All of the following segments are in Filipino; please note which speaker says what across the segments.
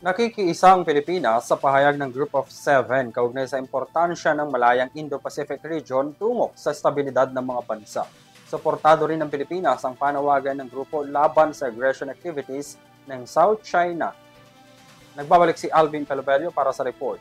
Speaker 1: Nakikiisa ang Pilipinas sa pahayag ng Group of Seven kaugnay sa importansya ng malayang Indo-Pacific region tungo sa estabilidad ng mga bansa. Suportado rin ng Pilipinas ang panawagan ng grupo laban sa aggression activities ng South China. Nagbabalik si Alvin Pelobelio para sa report.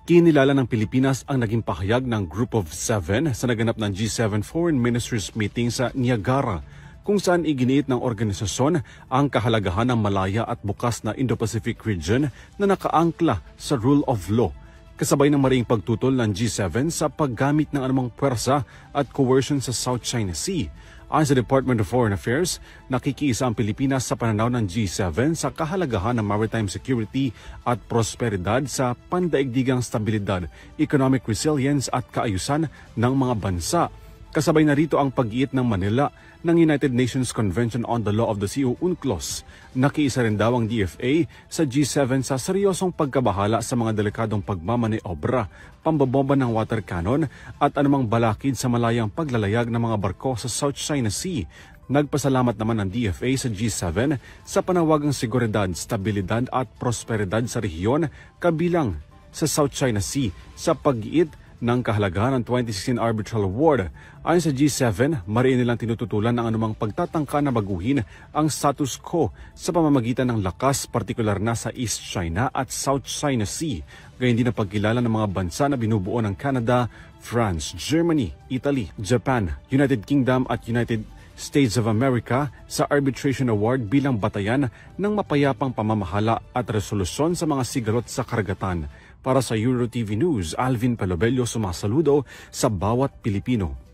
Speaker 2: Kinilala ng Pilipinas ang naging pahayag ng Group of Seven sa naganap ng G7 Foreign Ministers Meeting sa Niagara, kung saan iginiit ng organisasyon ang kahalagahan ng malaya at bukas na Indo-Pacific region na nakaangkla sa rule of law, kasabay ng mariing pagtutol ng G7 sa paggamit ng anumang puwersa at coercion sa South China Sea. Ayon sa Department of Foreign Affairs, nakikiisa ang Pilipinas sa pananaw ng G7 sa kahalagahan ng maritime security at prosperidad sa pandaigdigang stabilidad, economic resilience at kaayusan ng mga bansa. Kasabay na rito ang pag-iit ng Manila ng United Nations Convention on the Law of the Sea o UNCLOS. Nakiisa rin daw ang DFA sa G7 sa seryosong pagkabahala sa mga delikadong pagmamaneobra, pambabomba ng water cannon at anumang balakid sa malayang paglalayag ng mga barko sa South China Sea. Nagpasalamat naman ang DFA sa G7 sa panawagang seguridad, stabilidad at prosperidad sa rehiyon kabilang sa South China Sea sa pag-iit ng kahalagahan ng 2016 Arbitral Award. Ayon sa G7, mariin nilang tinututulan ang anumang pagtatangka na baguhin ang status quo sa pamamagitan ng lakas, partikular na sa East China at South China Sea. Gayon din ang pagkilala ng mga bansa na binubuo ng Canada, France, Germany, Italy, Japan, United Kingdom at United States of America sa Arbitration Award bilang batayan ng mapayapang pamamahala at resolusyon sa mga sigalot sa karagatan. Para sa EuroTV News, Alvin Pelobelio sumasaludo sa bawat Pilipino.